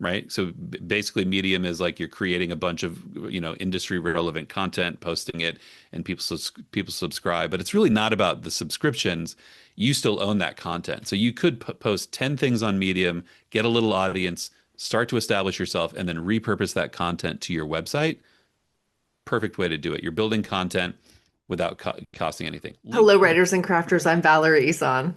right? So basically Medium is like you're creating a bunch of, industry relevant content, posting it, and people subscribe, but it's really not about the subscriptions. You still own that content. So you could post 10 things on Medium, get a little audience, start to establish yourself, and then repurpose that content to your website. Perfect way to do it. You're building content without costing anything. Hello, writers and crafters. I'm Valerie Isan.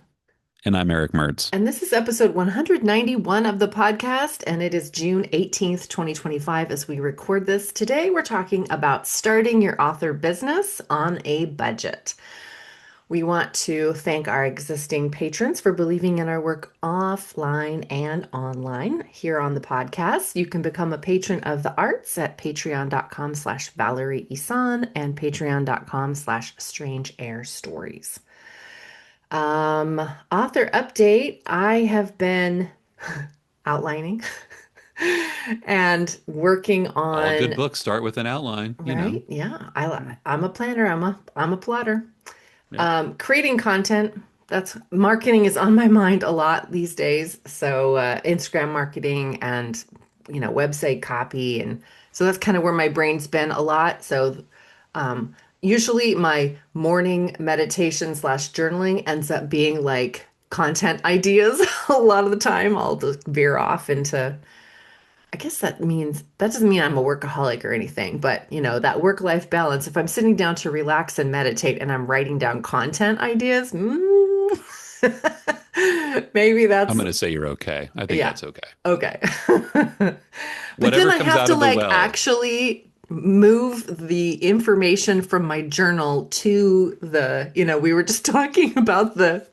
And I'm Eric Mertz. And this is episode 191 of the podcast, and it is June 18th, 2025 as we record this. Today, we're talking about starting your author business on a budget. We want to thank our existing patrons for believing in our work offline and online here on the podcast. You can become a patron of the arts at patreon.com/Valerie Isan and patreon.com/Strange Air Stories. Author update. I have been outlining and working All good on, books start with an outline, right? Yeah. I'm a planner. I'm a plotter. Yep. Creating content. That's marketing is on my mind a lot these days. So, Instagram marketing and, website copy. And so that's kind of where my brain's been a lot. So, usually my morning meditation slash journaling ends up being like content ideas. A lot of the time, I'll just veer off into, I guess that doesn't mean I'm a workaholic or anything, but that work-life balance. If I'm sitting down to relax and meditate and I'm writing down content ideas, maybe I'm that's, going to say you're okay. I think yeah, that's okay. okay. But then Whatever I comes have out to of the like well. actually move the information from my journal to we were just talking about the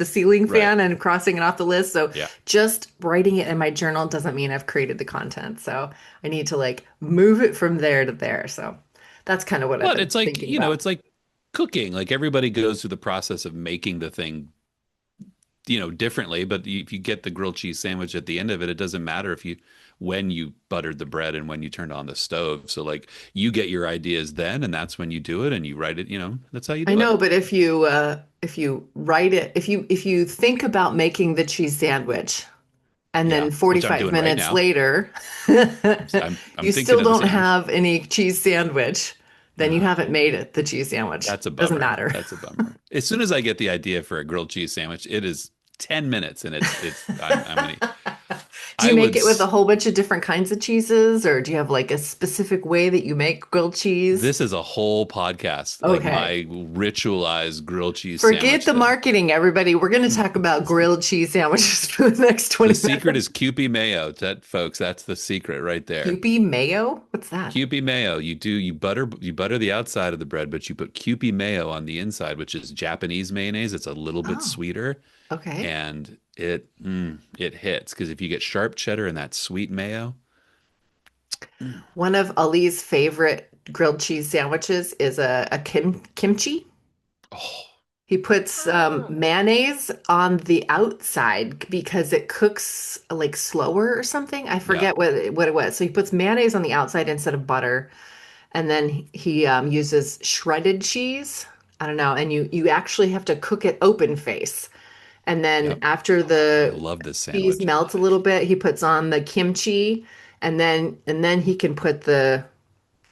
ceiling Right. fan and crossing it off the list. So Yeah. just writing it in my journal doesn't mean I've created the content. So I need to like move it from there to there. So that's kind of what I've But been it's like, thinking about. it's like cooking. Like everybody goes through the process of making the thing, differently. But if you get the grilled cheese sandwich at the end of it, it doesn't matter when you buttered the bread and when you turned on the stove. So like you get your ideas then, and that's when you do it and you write it, that's how you I do it. know, but if you write it, if you think about making the cheese sandwich and Yeah. then Which I'm 45 doing right minutes now. later, I'm you thinking still of the don't sandwich. have any cheese sandwich, then you Ah, haven't made it, the cheese sandwich. that's a Doesn't bummer. matter. That's a bummer. As soon as I get the idea for a grilled cheese sandwich, it is 10 minutes and I'm gonna, Do I you make would, it with a whole bunch of different kinds of cheeses, or do you have like a specific way that you make grilled cheese? this is a whole podcast, like Okay. my ritualized grilled cheese Forget sandwich the thing. marketing, everybody. We're going to talk about grilled cheese sandwiches for the next The 20 secret is minutes. Kewpie mayo. Folks, that's the secret right there. Kewpie mayo? What's that? Kewpie mayo. You butter the outside of the bread, but you put Kewpie mayo on the inside, which is Japanese mayonnaise. It's a little bit Oh, sweeter, okay. and it hits because if you get sharp cheddar and that sweet mayo, One of Ali's favorite grilled cheese sandwiches is a kimchi. oh He puts mayonnaise on the outside because it cooks like slower or something. I yeah, forget what it was. So he puts mayonnaise on the outside instead of butter, and then he uses shredded cheese. I don't know, and you actually have to cook it open face. And then yep. after Oh, I the love this cheese sandwich. melts a little bit, he puts on the kimchi, and then he can put the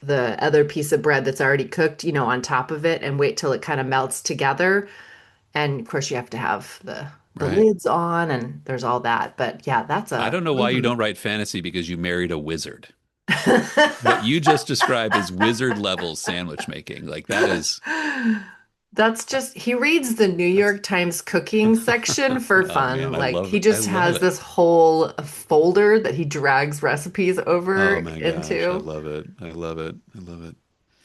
other piece of bread that's already cooked, on top of it and wait till it kind of melts together. And of course, you have to have the Right. lids on, and there's all that. But yeah, that's I a don't know why you don't write fantasy because you married a wizard. What you just described is wizard level sandwich making. Like that is That's just, he reads the New that's York Times cooking section for oh man, fun. I Like love he it. I just love has it. this whole folder that he drags recipes over Oh my gosh, I into. love it. I love it. I love it.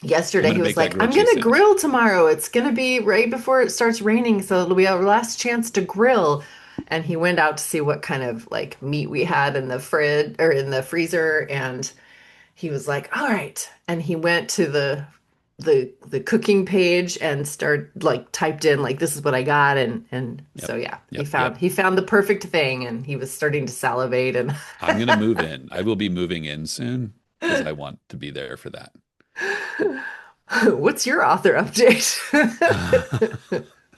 I'm Yesterday, gonna he was make that like, grilled I'm cheese gonna sandwich. grill tomorrow. It's gonna be right before it starts raining, so it'll be our last chance to grill. And he went out to see what kind of like meat we had in the fridge or in the freezer, and he was like, "All right." And he went to the cooking page and started like typed in like this is what I got, and so Yep. yeah, he Yep. found Yep. he found the perfect thing, and he was starting to salivate. And I'm gonna move in. I will be moving in soon because I want to be there for that. what's your author update?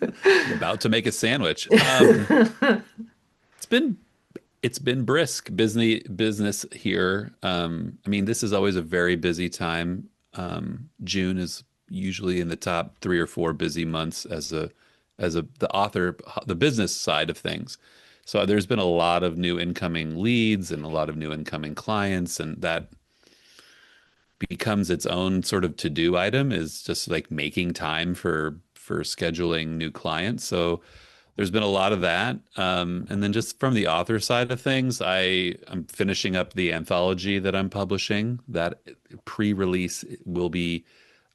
I'm about to make a sandwich. It's been It's been brisk business here. I mean, this is always a very busy time. June is usually in the top 3 or 4 busy months as the author, the business side of things. So there's been a lot of new incoming leads and a lot of new incoming clients, and that becomes its own sort of to-do item is just like making time for scheduling new clients. So there's been a lot of that. And then just from the author side of things, I'm finishing up the anthology that I'm publishing. That pre-release will be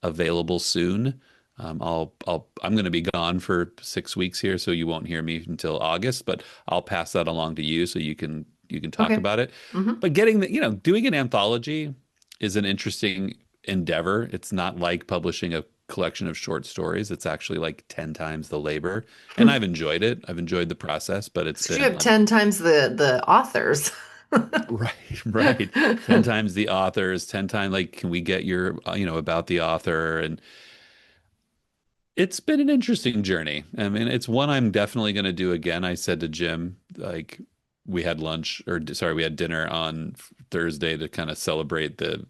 available soon. I'm going to be gone for 6 weeks here, so you won't hear me until August, but I'll pass that along to you so you can talk Okay. about it. Hmm. But doing an anthology is an interesting endeavor. It's not like publishing a collection of short stories. It's actually like 10 times the labor. And I've enjoyed it. I've enjoyed the process, but it's So you been have 10 times the authors. right, right. 10 times the authors, 10 times like, can we get your, about the author? And it's been an interesting journey. I mean, it's one I'm definitely going to do again. I said to Jim, like, we had lunch, or sorry, we had dinner on Thursday to kind of celebrate the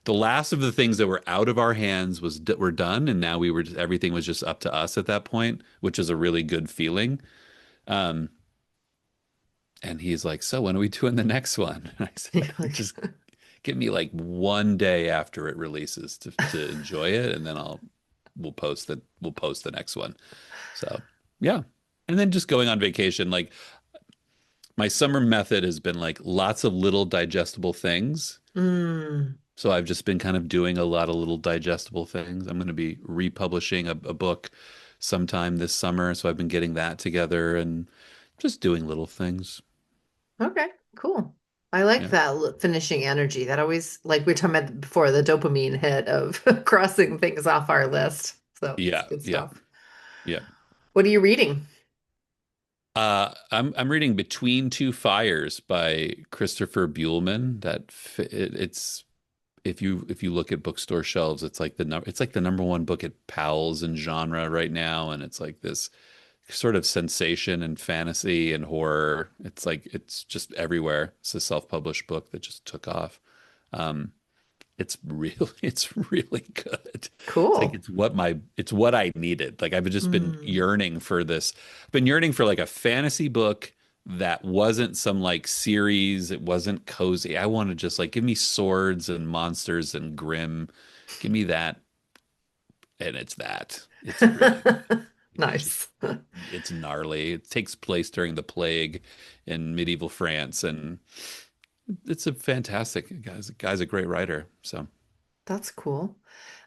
last of the things that were out of our hands were done, and now everything was just up to us at that point, which is a really good feeling. Um, and he's like, "So when are we doing the next one?" And I You're said, like, "Just give me like one day after it releases to enjoy it, and then we'll post the next one." So yeah, and then just going on vacation, like my summer method has been like lots of little digestible things. mm, So I've just been kind of doing a lot of little digestible things. I'm going to be republishing a book sometime this summer, so I've been getting that together and just doing little things. okay, cool. I like Yeah. that finishing energy. That always, like we were talking about before, the dopamine hit of crossing things off our list. So it's Yeah, good yeah, stuff. yeah. What are you reading? I'm reading Between Two Fires by Christopher Buehlman. It's if you look at bookstore shelves, it's like the number one book at Powell's in genre right now, and it's like this sort of sensation and fantasy and horror. It's like it's just everywhere. It's a self-published book that just took off. Um, it's really good. It's like Cool. it's what I needed. Like I've just been Mm. yearning for this. I've been yearning for like a fantasy book that wasn't some like series. It wasn't cozy. I want to just like give me swords and monsters and grim. Give me that, and it's that. It's really good. It's just Nice. it's gnarly. It takes place during the plague in medieval France, and it's a fantastic guy's a great writer. So, That's cool.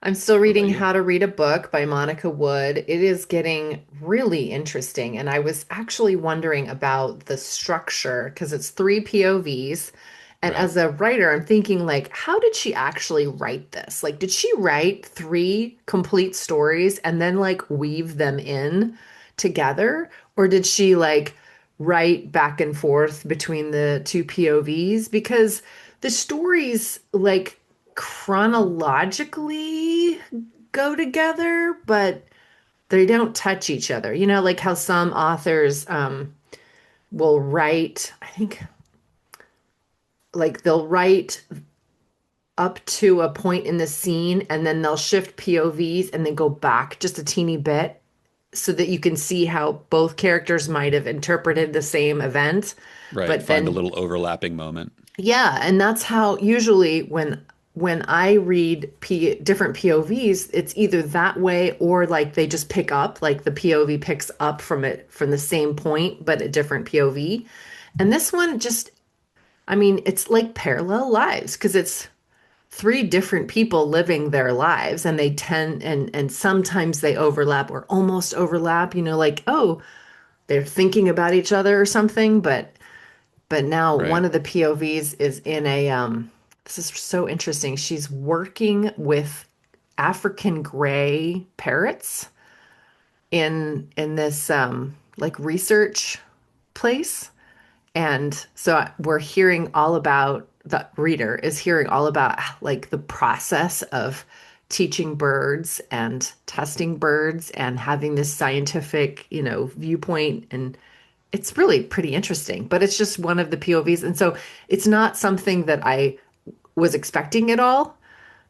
I'm still what about reading you? How to Read a Book by Monica Wood. It is getting really interesting. And I was actually wondering about the structure because it's three POVs. And Right. as a writer, I'm thinking, like, how did she actually write this? Like, did she write three complete stories and then like weave them in together? Or did she like write back and forth between the two POVs? Because the stories, like, chronologically go together, but they don't touch each other. You know, like how some authors will write, I think, like they'll write up to a point in the scene and then they'll shift POVs and then go back just a teeny bit so that you can see how both characters might have interpreted the same event. Right. But Find a then little overlapping moment. yeah, and that's how usually when I read different POVs, it's either that way or like they just pick up, like the POV picks up from it from the same point, but a different POV. And this one just, I mean, it's like parallel lives because it's three different people living their lives and they tend and sometimes they overlap or almost overlap, you know, like, oh, they're thinking about each other or something, but now one Right. of the POVs is in a this is so interesting. She's working with African gray parrots in this like research place. And so we're hearing all about the reader is hearing all about like the process of teaching birds and testing birds and having this scientific, you know, viewpoint it's really pretty interesting, but it's just one of the POVs. And so it's not something that I was expecting at all.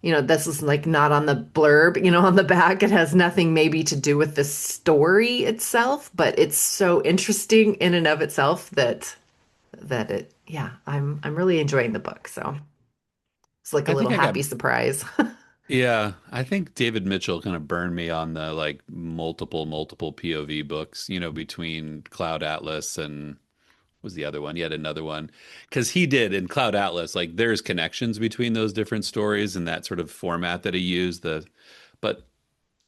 This is like not on the blurb, on the back. It has nothing maybe to do with the story itself, but it's so interesting in and of itself I'm really enjoying the book. So it's like a I little think I got happy surprise. Yeah, I think David Mitchell kind of burned me on the like multiple POV books, between Cloud Atlas and was the other one, yet another one. Because he did in Cloud Atlas, like there's connections between those different stories and that sort of format that he used. But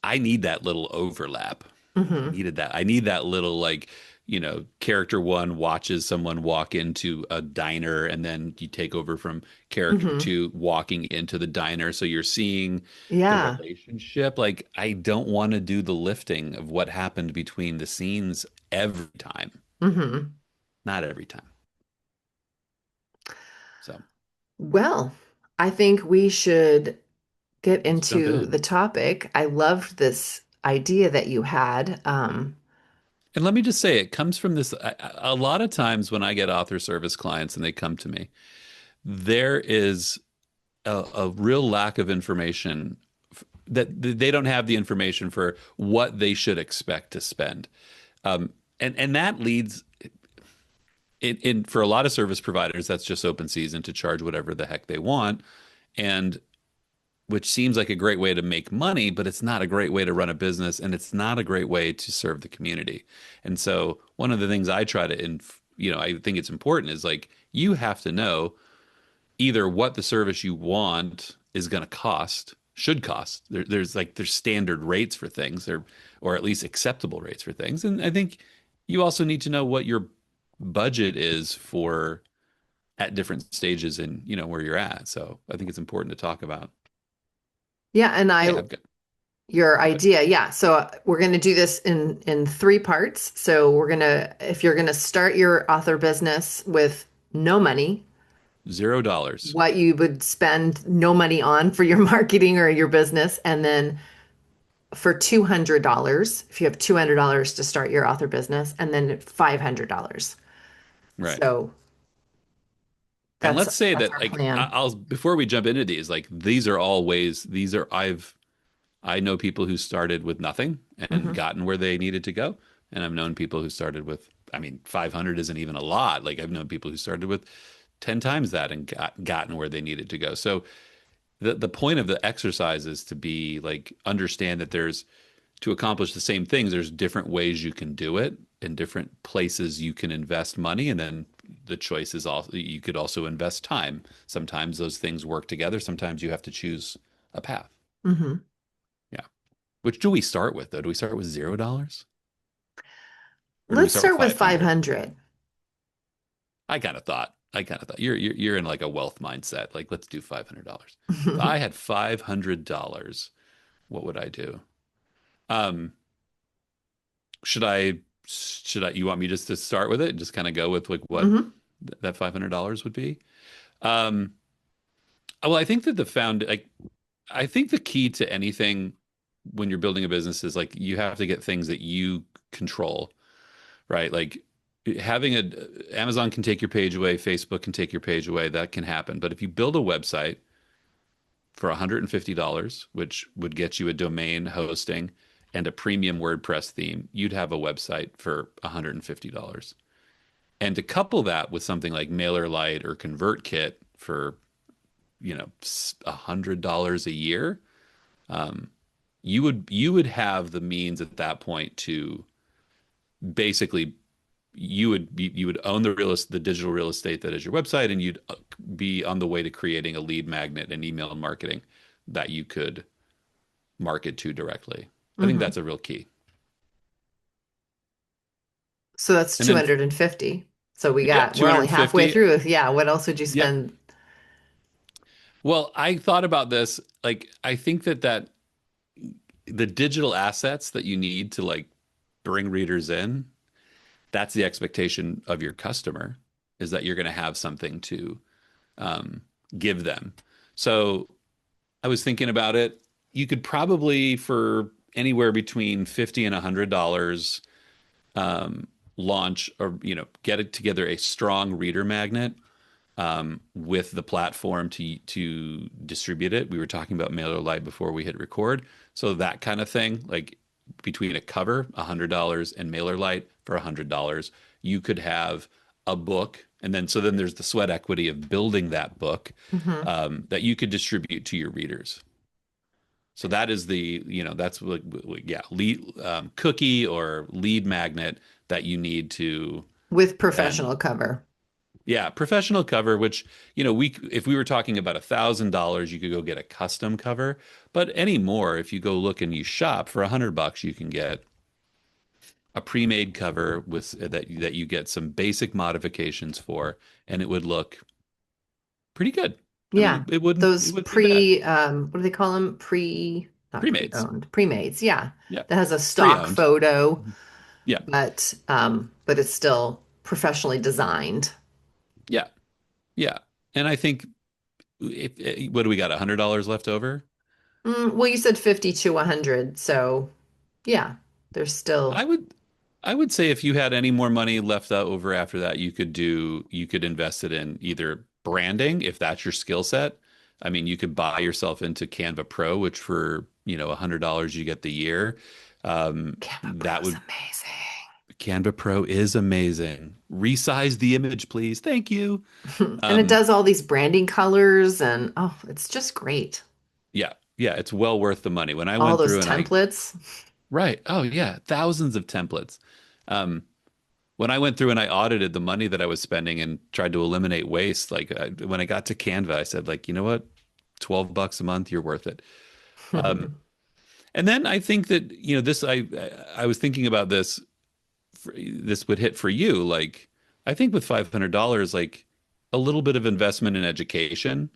I need that little overlap. I Hmm. needed that. I need that little like, character one watches someone walk into a diner and then you take over from character Hmm. two walking into the diner. So you're seeing the Yeah. relationship. Like I don't want to do the lifting of what happened between the scenes every time. Hmm. Not every time. So Well, I think we should get let's jump into in. the topic. I loved this idea that you had. And let me just say, it comes from this. A lot of times when I get author service clients and they come to me, there is a real lack of information that they don't have the information for what they should expect to spend. And that leads in for a lot of service providers, that's just open season to charge whatever the heck they want. And which seems like a great way to make money, but it's not a great way to run a business and it's not a great way to serve the community. And so one of the things I try to, I think it's important is like you have to know either what the service you want is going to cost, should cost. There's standard rates for things, or at least acceptable rates for things. And I think you also need to know what your budget is for at different stages in, where you're at. So I think it's important to talk about. Yeah, and Yeah, I I've got your go ahead. idea. Yeah. So we're going to do this in three parts. So if you're going to start your author business with no money, $0. what you would spend no money on for your marketing or your business, and then for $200, if you have $200 to start your author business, and then $500. Right. So And that's let's say that's that our like plan. I'll before we jump into these, like these are all ways, these are I know people who started with nothing and Hmm. gotten where they needed to go. And I've known people who started with, I mean, 500 isn't even a lot. Like I've known people who started with 10 times that and gotten where they needed to go. So the point of the exercise is to be like, understand that to accomplish the same things, there's different ways you can do it and different places you can invest money. And then the choice is also, you could also invest time. Sometimes those things work together. Sometimes you have to choose a path. Hmm. Yeah. Which do we start with though? Do we start with $0 or do we Let's start with start with 500? 500. I kind of thought you're in like a wealth mindset. Like let's do $500. If I had $500, what would I do? Um, you want me just to start with it and just kind of go with like what Hmm. that $500 would be? Um, well, I think that I think the key to anything when you're building a business is like you have to get things that you control, right? Like having Amazon can take your page away, Facebook can take your page away, that can happen. But if you build a website for $150, which would get you a domain hosting and a premium WordPress theme, you'd have a website for $150. And to couple that with something like MailerLite or ConvertKit for, $100 a year, um, you would have the means at that point to basically you would own the digital real estate that is your website, and you'd be on the way to creating a lead magnet and email marketing that you could market to directly. I think Hmm. that's a real key. So that's And then 250. So yep, we're only halfway 250. through. Yeah, what else would you Yep. spend? Well, I thought about this. Like, I think that the digital assets that you need to like bring readers in, that's the expectation of your customer, is that you're going to have something to um, give them. So I was thinking about it. You could probably for anywhere between $50 and $100 launch or get it together a strong reader magnet with the platform to distribute it. We were talking about MailerLite before we hit record, so that kind of thing, like between a cover, $100, and MailerLite for $100, you could have a book, and then there's the sweat equity of building that book Hmm. that you could distribute to your readers. So that is that's what, yeah, lead cookie or lead magnet that you need to With then professional cover. yeah, professional cover, which, we if we were talking about $1,000, you could go get a custom cover. But anymore, if you go look and you shop for $100, you can get a pre-made cover with that you get some basic modifications for, and it would look pretty good. I Yeah. mean, it Those wouldn't be bad. what do they call them? Not Pre-mades. pre-owned, pre-mades. Yeah. Yeah. That has a stock Pre-owned. photo, Mhm. Yeah. but it's still professionally designed. Yeah. Yeah. And I think what do we got? $100 left over? Well, you said 50 to 100, so yeah, there's I still would I would say if you had any more money left over after that, you could invest it in either branding, if that's your skill set. I mean, you could buy yourself into Canva Pro, which for, $100 you get the year. Canva Pro That is would amazing. Canva Pro is amazing. Resize the image, please. Thank you. And it Um, does all these branding colors and oh, it's just great. yeah, yeah, it's well worth the money. When I All went those through and I templates. Right. Oh yeah, thousands of templates. Um, when I went through and I audited the money that I was spending and tried to eliminate waste, when I got to Canva, I said, like, you know what, $12 a month, you're worth it. Um, and then I think that, this I was thinking about this. This would hit for you. Like, I think with $500, like a little bit of investment in education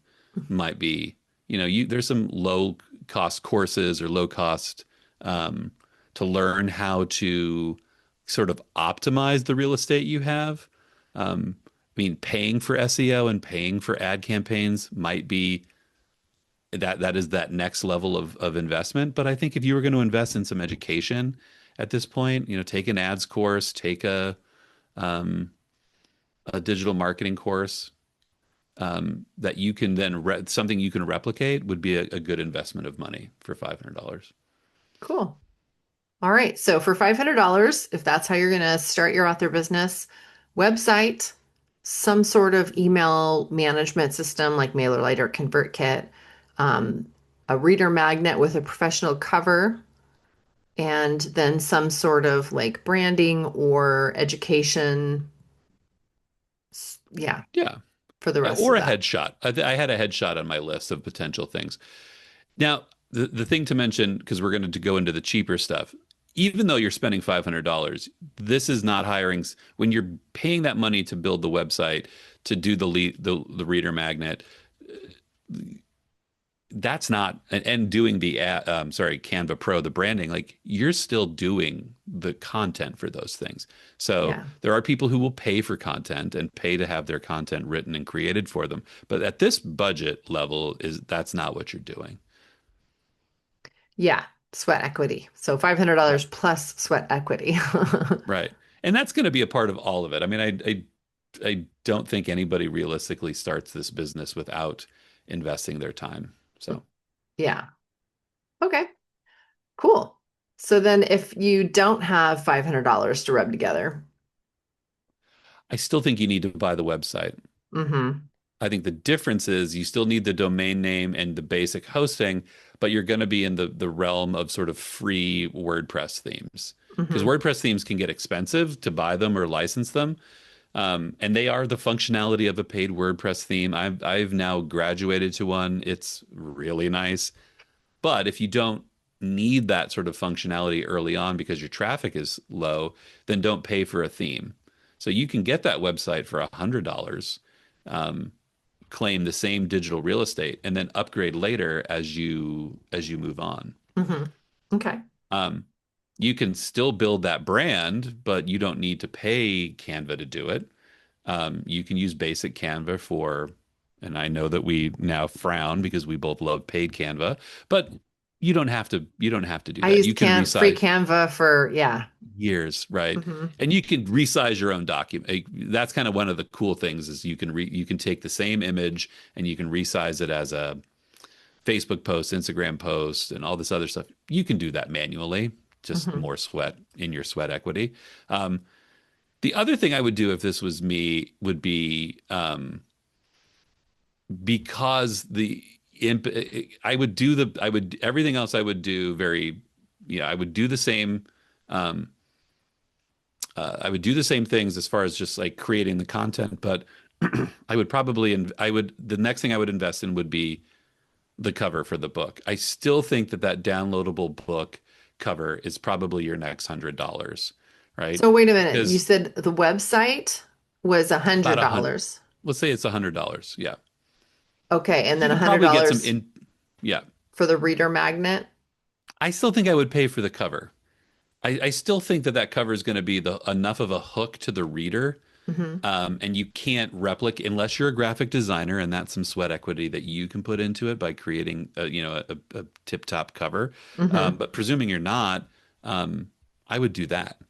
might be, there's some low cost courses or low cost um, to learn how to sort of optimize the real estate you have. I mean, paying for SEO and paying for ad campaigns might be that is that next level of investment. But I think if you were going to invest in some education at this point, take an ads course, take um, a digital marketing course that you can then something you can replicate would be a good investment of money for $500. Cool. All right. So for $500, if that's how you're going to start your author business, website, some sort of email management system like MailerLite or ConvertKit, um, a reader magnet with a professional cover, and then some sort of like branding or education. Yeah, Yeah. for the rest Or of a that. headshot. I had a headshot on my list of potential things. Now, the thing to mention, because we're going to go into the cheaper stuff, even though you're spending $500, this is not hiring. When you're paying that money to build the website, to do the reader magnet, that's not, and doing Canva Pro, the branding, like you're still doing the content for those things. So Yeah. there are people who will pay for content and pay to have their content written and created for them. But at this budget level, that's not what you're doing. Yeah. Sweat equity. So Right. $500 plus sweat equity. Right. And that's going to be a part of all of it. I mean, I don't think anybody realistically starts this business without investing their time. So Yeah. Okay. Cool. So then if you don't have $500 to rub together, I still think you need to buy the website. mm-hmm, I think the difference is you still need the domain name and the basic hosting, but you're going to be in the realm of sort of free WordPress themes. Because mm-hmm, WordPress themes can get expensive to buy them or license them. And they are the functionality of a paid WordPress theme. I've now graduated to one. It's really nice. But if you don't need that sort of functionality early on because your traffic is low, then don't pay for a theme. So you can get that website for $100, claim the same digital real estate, and then upgrade later as you move on. mm-hmm. Okay. Um, you can still build that brand, but you don't need to pay Canva to do it. You can use basic Canva for, and I know that we now frown because we both love paid Canva, but you don't have to do I that. used You can free resize Canva for, yeah. years, right? Hmm. And you can resize your own document. That's kind of one of the cool things is you can take the same image and you can resize it as a Facebook post, Instagram post, and all this other stuff. You can do that manually, just Hmm. more sweat in your sweat equity. Um, the other thing I would do if this was me would be because the imp I would do the I would everything else I would do very I would do the same um I would do the same things as far as just like creating the content, but I would probably I would the next thing I would invest in would be the cover for the book. I still think that that downloadable book cover is probably your next $100, right? So wait a minute. You Because said the website was a about hundred a hundred, dollars. let's say it's $100. Yeah. Okay, and You then a could hundred probably get some dollars in, yeah. for the reader magnet. I still think I would pay for the cover. I still think that that cover is going to be the enough of a hook to the reader, Hmm. and you can't replicate unless you're a graphic designer, and that's some sweat equity that you can put into it by creating a tip-top cover. Hmm. But presuming you're not, I would do that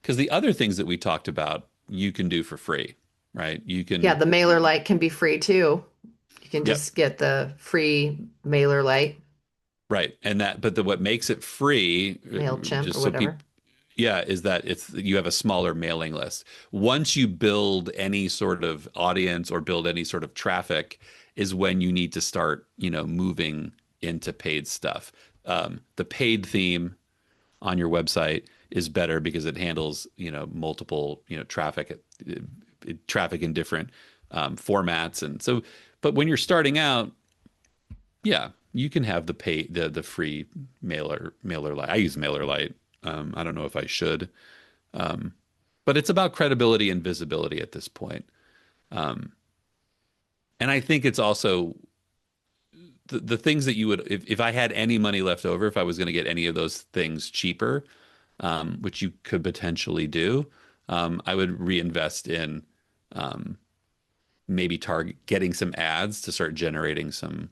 because the other things that we talked about you can do for free, right? You Yeah, can, the mailer light can be free too. You can yep, just get the free mailer light, right, and that. But what makes it free, MailChimp or just so whatever. people. Yeah, is that it's you have a smaller mailing list. Once you build any sort of audience or build any sort of traffic, is when you need to start, moving into paid stuff. The paid theme on your website is better because it handles, multiple, traffic in different formats, and so. But when you're starting out, yeah, you can have the free mailer light. I use MailerLite. I don't know if I should. Um, but it's about credibility and visibility at this point. Um, and I think it's also the things that you would, if I had any money left over, if I was going to get any of those things cheaper, which you could potentially do, I would reinvest in um, maybe target getting some ads to start generating some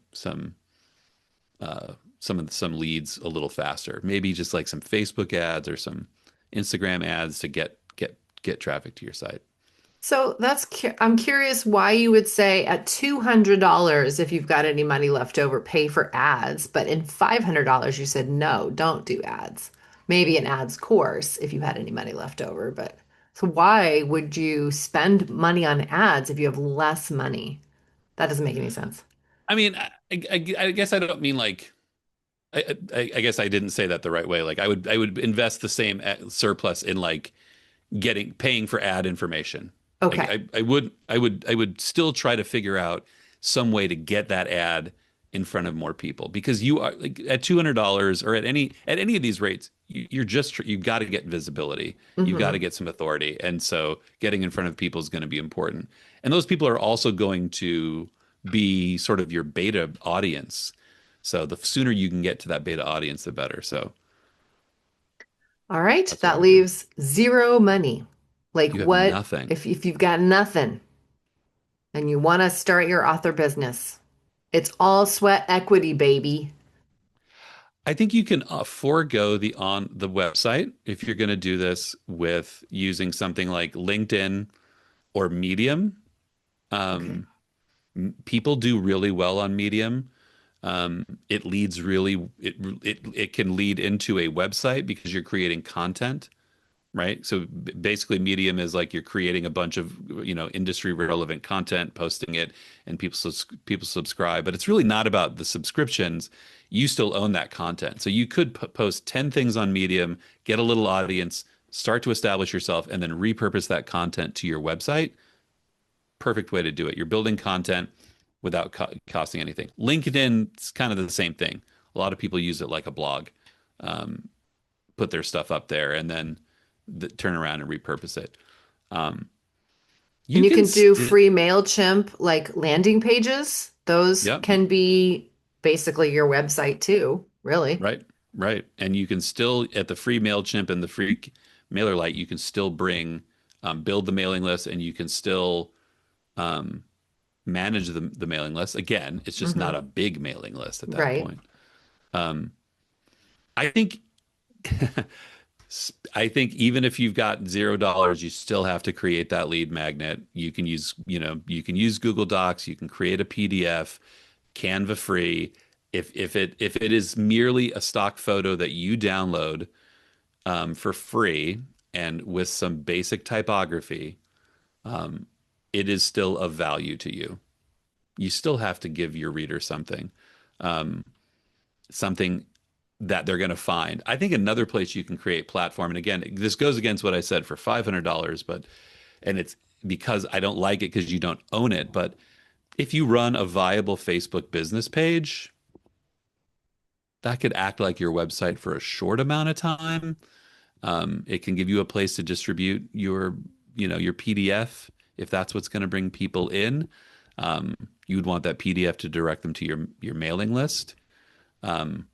leads a little faster. Maybe just like some Facebook ads or some Instagram ads to get traffic to your site. So I'm curious why you would say at $200, if you've got any money left over, pay for ads, but in $500 you said no, don't do ads. Maybe an ads course if you had any money left over, but so why would you spend money on ads if you have less money? That doesn't make any sense. I mean, I guess I don't mean like I guess I didn't say that the right way. Like I would invest the same surplus in like getting paying for ad information. Okay. I would still try to figure out some way to get that ad in front of more people because you are like at $200 or at any of these rates you've got to get visibility, you've got to Hmm. get some authority, and so getting in front of people is going to be important, and those people are also going to be sort of your beta audience, so the sooner you can get to that beta audience the better. So All right, that's what I that would do. leaves zero money. Like You have what nothing. if you've got nothing and you want to start your author business? It's all sweat equity, baby. I think you can forego the on the website if you're going to do this with using something like LinkedIn or Medium. Okay. Um, People do really well on Medium. It leads really it can lead into a website because you're creating content, right? So basically, Medium is like you're creating a bunch of industry relevant content, posting it, and people subscribe. But it's really not about the subscriptions. You still own that content, so you could post 10 things on Medium, get a little audience, start to establish yourself, and then repurpose that content to your website. Perfect way to do it. You're building content without costing anything. LinkedIn's kind of the same thing. A lot of people use it like a blog, um, put their stuff up there, and then turn around and repurpose it. Um, And you you can can do still, free MailChimp like landing pages. Those yep, can be basically your website too, really. right, right. And you can still, at the free MailChimp and the free MailerLite, you can still build the mailing list, and you can still um, manage the mailing list. Again, it's just not Hmm. a big mailing list at that Right. point. Um, I think I think even if you've got $0, you still have to create that lead magnet. You can use, you can use Google Docs, you can create a PDF, Canva free. If it is merely a stock photo that you download for free and with some basic typography, um, it is still of value to you. You still have to give your reader something. Um, something that they're going to find. I think another place you can create platform, and again, this goes against what I said for $500, but and it's because I don't like it because you don't own it. But if you run a viable Facebook business page, that could act like your website for a short amount of time. It can give you a place to distribute your PDF if that's what's going to bring people in. You would want that PDF to direct them to your mailing list. Um,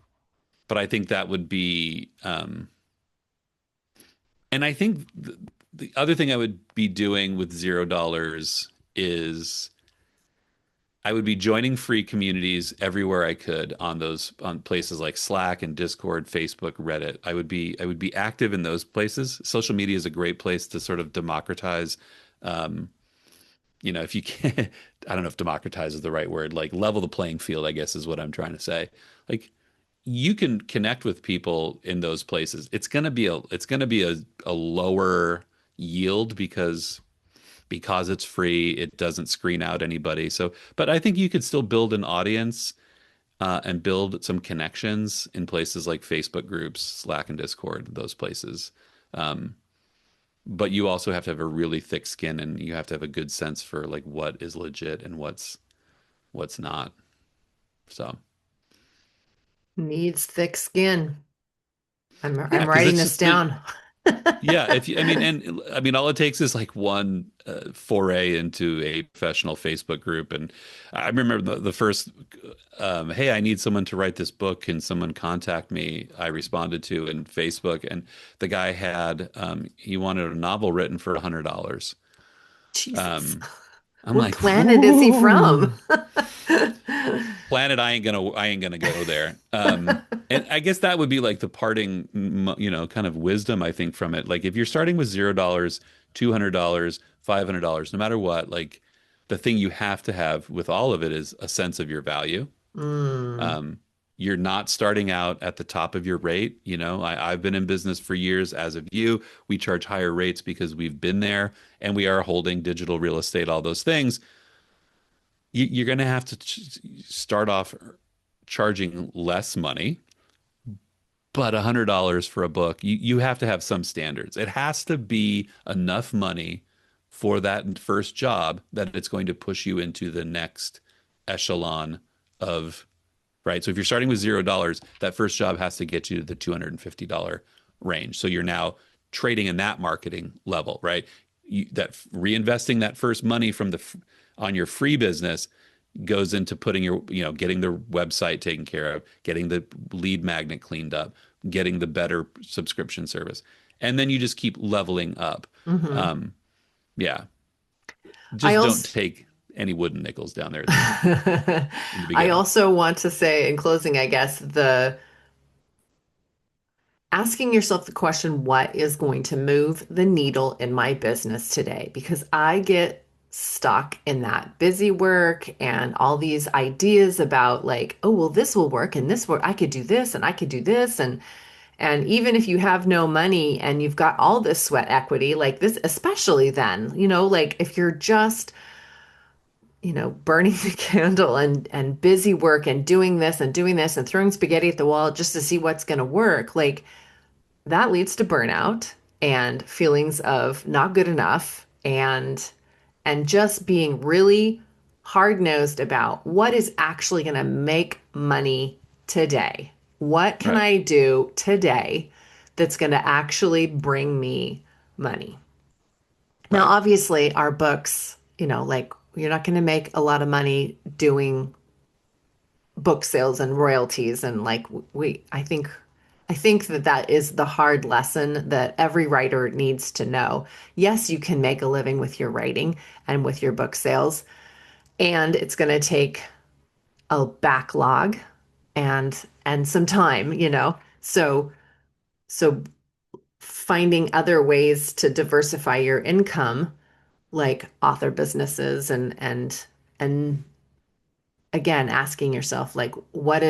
but I think that would be, and I think the other thing I would be doing with $0 is I would be joining free communities everywhere I could on those on places like Slack and Discord, Facebook, Reddit. I would be active in those places. Social media is a great place to sort of democratize. Um, if you can, I don't know if democratize is the right word, like level the playing field, I guess is what I'm trying to say. Like you can connect with people in those places. It's going to be a lower yield because it's free. It doesn't screen out anybody. So, but I think you could still build an audience and build some connections in places like Facebook groups, Slack and Discord, those places. Um, but you also have to have a really thick skin and you have to have a good sense for like what is legit and what's not. So, Needs thick skin. yeah, I'm because writing it's this just the down. yeah, if you, I mean, and I mean, all it takes is like one foray into a professional Facebook group. And I remember the first, hey, I need someone to write this book. Can someone contact me? I responded to in Facebook, and the guy he wanted a novel written for $100. Jesus. Um, I'm What like, planet is he from? whoo. Planet, I ain't gonna go there. And I guess that would be like the parting, kind of wisdom I think from it. Like if you're starting with $0, $200, $500, no matter what, like the thing you have to have with all of it is a sense of your value. Mm, Um, you're not starting out at the top of your rate. I've been in business for years, as of you. We charge higher rates because we've been there and we are holding digital real estate, all those things. You're going to have to start off charging less money, but $100 for a book, you have to have some standards. It has to be enough money for that first job that it's going to push you into the next echelon of, right? So if you're starting with $0, that first job has to get you to the $250 range. So you're now trading in that marketing level, right? That reinvesting that first money from on your free business goes into putting getting the website taken care of, getting the lead magnet cleaned up, getting the better subscription service. And then you just keep leveling up. hmm Um, yeah, I just don't also take any wooden nickels down there in the I beginning. also want to say in closing, I guess, the asking yourself the question, what is going to move the needle in my business today? Because I get stuck in that busy work and all these ideas about like, oh, well, this will work and this work. I could do this and I could do this. And even if you have no money and you've got all this sweat equity, like this, especially then, like if you're just burning the candle and busy work and doing this and throwing spaghetti at the wall just to see what's going to work, like that leads to burnout and feelings of not good enough and just being really hard-nosed about what is actually going to make money today. What can Right, I do today that's going to actually bring me money? Now, right, obviously, our books, like you're not going to make a lot of money doing book sales and royalties and like I think that that is the hard lesson that every writer needs to know. Yes, you can make a living with your writing and with your book sales, and it's going to take a backlog and some time. So, so finding other ways to diversify your income, like author businesses and again, asking yourself, like, what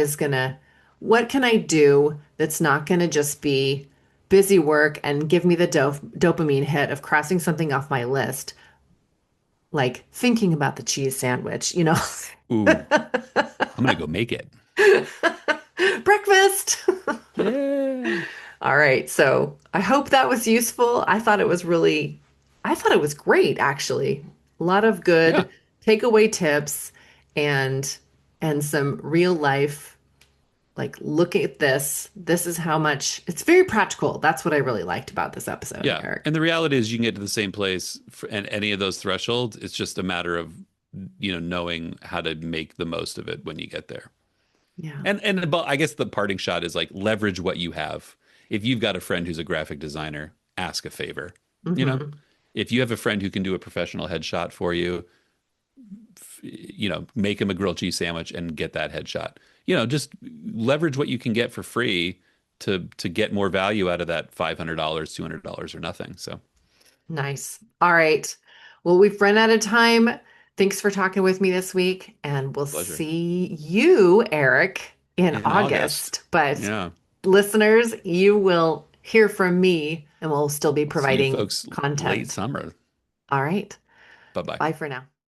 can I do that's not gonna just be busy work and give me the dopamine hit of crossing something off my list, like thinking about the cheese sandwich, you know? Ooh, I'm gonna go make it. Breakfast. Yeah. All right. So I hope that was useful. I thought it was great, actually. A lot of Yeah. good takeaway tips and some real life, like, look at this. This is how much it's very practical. That's what I really liked about this episode, Yeah. Eric. And the reality is you can get to the same place for, and any of those thresholds. It's just a matter of, knowing how to make the most of it when you get there. Yeah. But I guess the parting shot is like leverage what you have. If you've got a friend who's a graphic designer, ask a favor. You know, Hmm. if you have a friend who can do a professional headshot for you, make him a grilled cheese sandwich and get that headshot. Just leverage what you can get for free to get more value out of that $500, $200 or nothing. So Nice. All right. Well, we've run out of time. Thanks for talking with me this week, and we'll pleasure. see you, Eric, in In August. August. But Yeah. listeners, you will hear from me, and we'll still be See you providing folks late content. summer. All right. Bye bye. Bye for now.